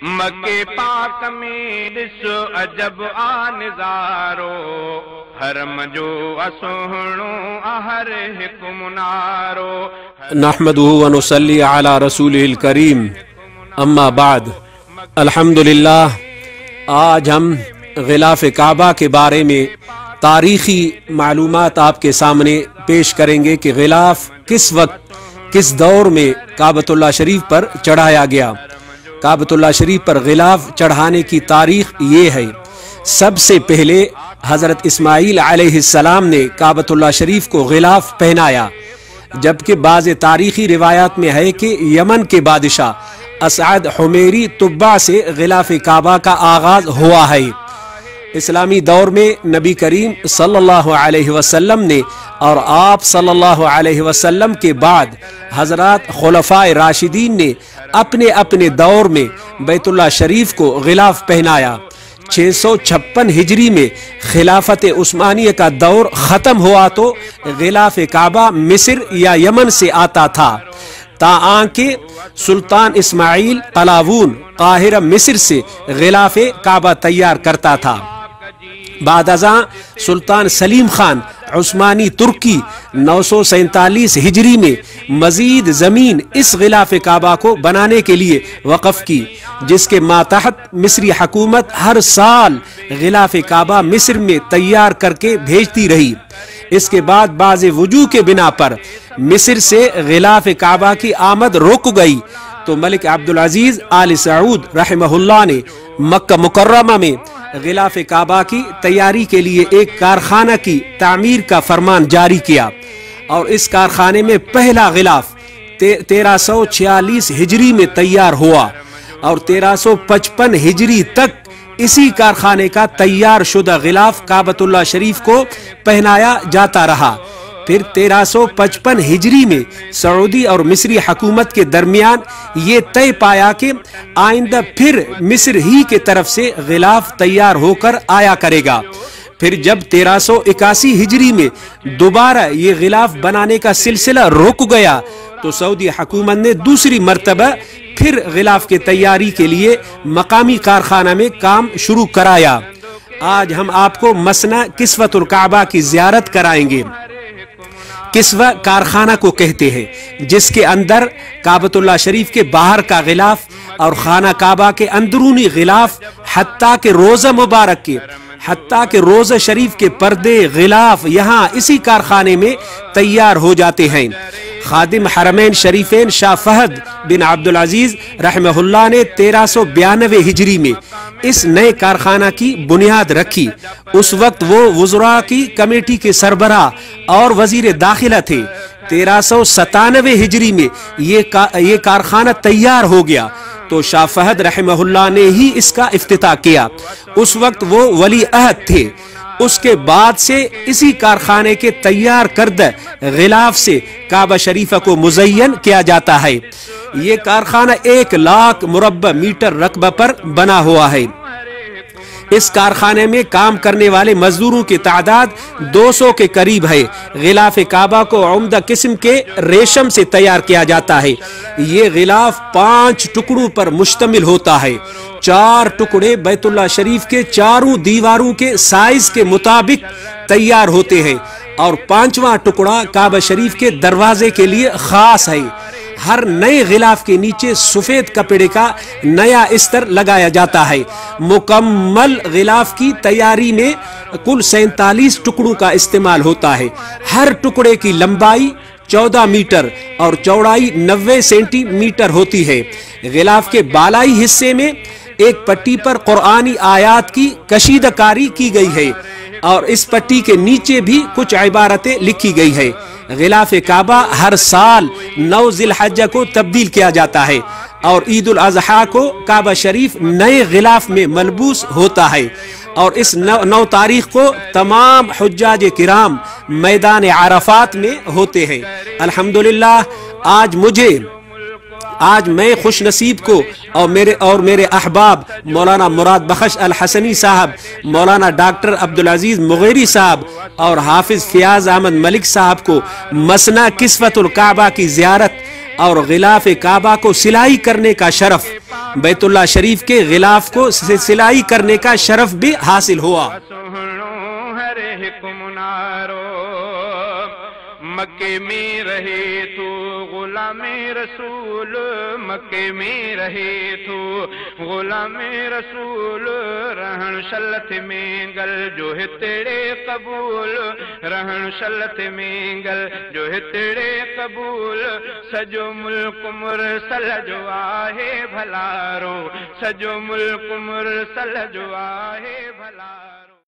مکے پاک میں ڈسو عجب آ نظارو حرم جو اسوہنو ہر ہک منارو نحمده ونصلي على رسوله الكريم اما بعد الحمدللہ آج ہم غلاف کعبہ کے بارے میں تاریخی معلومات آپ کے سامنے پیش کریں گے کہ غلاف کس وقت کس دور میں کعبۃ اللہ شریف پر چڑھایا گیا۔ کعبۃ اللہ شریف پر غلاف چڑھانے کی تاریخ یہ ہے، سب سے پہلے حضرت اسماعیل علیہ السلام نے کعبۃ اللہ شریف کو غلاف پہنایا، جبکہ بعض تاریخی روایات میں ہے کہ یمن کے بادشاہ اسعد حمیری تبع سے غلاف کعبہ کا آغاز ہوا ہے۔ اسلامی دور میں نبی کریم صلی اللہ علیہ وسلم نے اور آپ صلی اللہ علیہ وسلم کے بعد حضرات خلفائے راشدین نے اپنے اپنے دور میں بیت اللہ شریف کو غلاف پہنایا۔ 656 ہجری میں خلافت عثمانیہ کا دور ختم ہوا تو غلاف کعبہ مصر یا یمن سے آتا تھا، تاہم کہ سلطان اسماعیل قلاوون قاہرہ مصر سے غلاف کعبہ تیار کرتا تھا۔ بعد ازاں سلطان سلیم خان عثمانی ترکی 947 ہجری میں مزید زمین اس غلاف کعبہ کو بنانے کے لیے وقف کی، جس کے ماتحت مصری حکومت ہر سال غلاف کعبہ مصر میں تیار کر کے بھیجتی رہی۔ اس کے بعد بعض وجوہ کے بنا پر مصر سے غلاف کعبہ کی آمد رک گئی تو ملک عبدالعزیز آل سعود رحمہ اللہ نے مکہ مکرمہ میں غلاف کعبہ کی تیاری کے لیے ایک کارخانہ کی تعمیر کا فرمان جاری کیا، اور اس کارخانے میں پہلا غلاف 1346 ہجری میں تیار ہوا، اور 1355 ہجری تک اسی کارخانے کا تیار شدہ غلاف کعبۃ اللہ شریف کو پہنایا جاتا رہا۔ پھر 1355 ہجری میں سعودی اور مصری حکومت کے درمیان یہ طے پایا کہ آئندہ پھر مصر ہی کے طرف سے غلاف تیار ہو کر آیا کرے گا۔ پھر جب 1381 ہجری میں دوبارہ یہ غلاف بنانے کا سلسلہ رک گیا تو سعودی حکومت نے دوسری مرتبہ پھر غلاف کی تیاری کے لیے مقامی کارخانہ میں کام شروع کرایا۔ آج ہم آپ کو مسنہ کسوۃ الکعبہ کی زیارت کرائیں گے۔ کسوہ کارخانہ کو کہتے ہیں، جس کے اندر کعبۃ اللہ شریف کے باہر کا غلاف اور خانہ کعبہ کے اندرونی غلاف حتیٰ کہ روضہ شریف کے پردے غلاف یہاں اسی کارخانے میں تیار ہو جاتے ہیں۔ خادم حرمین شریفین شاہ فہد بن عبدالعزیز رحمہ اللہ نے 1392 ہجری میں اس نئے کارخانہ کی بنیاد رکھی۔ اس وقت وہ وزراء کی کمیٹی کے سربراہ اور وزیر داخلہ تھے۔ 1397 ہجری میں یہ کارخانہ تیار ہو گیا تو شاہ فہد رحمہ اللہ نے ہی اس کا افتتاح کیا۔ اس وقت وہ ولی عہد تھے۔ اس کے بعد سے اسی کارخانے کے تیار کردہ غلاف سے کعبہ شریفہ کو مزین کیا جاتا ہے۔ یہ کارخانہ 1,00,000 مربع میٹر رقبہ پر بنا ہوا ہے۔ اس کارخانے میں کام کرنے والے مزدوروں کی تعداد 200 کے قریب ہے۔ غلاف کعبہ کو عمدہ قسم کے ریشم سے تیار کیا جاتا ہے۔ یہ غلاف 5 ٹکڑوں پر مشتمل ہوتا ہے۔ 4 ٹکڑے بیت اللہ شریف کے چاروں دیواروں کے سائز کے مطابق تیار ہوتے ہیں، اور 5واں ٹکڑا کعبہ شریف کے دروازے کے لیے خاص ہے۔ ہر نئے غلاف کے نیچے سفید کپڑے کا نیا استر لگایا جاتا ہے۔ مکمل غلاف کی تیاری میں کل 47 ٹکڑوں کا استعمال ہوتا ہے۔ ہر ٹکڑے کی لمبائی 14 میٹر اور چوڑائی 90 سینٹی میٹر ہوتی ہے۔ غلاف کے بالائی حصے میں ایک پٹی پر قرآنی آیات کی کشیدہ کاری کی گئی ہے، اور اس پٹی کے نیچے بھی کچھ عبارتیں لکھی گئی ہے۔ غلاف کعبہ ہر سال 9 ذی الحجہ کو تبدیل کیا جاتا ہے، اور عید الاضحیٰ کو کعبہ شریف نئے غلاف میں ملبوس ہوتا ہے، اور اس 9 تاریخ کو تمام حجاج کرام میدان عرفات میں ہوتے ہیں۔ الحمدللہ آج میں خوش نصیب کو اور میرے احباب مولانا مراد بخش الحسنی صاحب، مولانا ڈاکٹر عبدالعزیز مغیری صاحب اور حافظ فیاض احمد ملک صاحب کو مسنہ کسوۃ الکعبہ کی زیارت اور غلاف کعبہ کو سلائی کرنے کا شرف، بیت اللہ شریف کے غلاف کو سلائی کرنے کا شرف بھی حاصل ہوا۔ مکے میں رہے تو غلام رسول، مکے میں رہے تو غلام رسول، رہن شلت میں گل جو ہے تیرے قبول، رہن شلت میں گل جو ہے تیرے قبول، سجو ملک مرسل جو آہے بھلارو، سجو ملک مرسل جو آہے بھلارو۔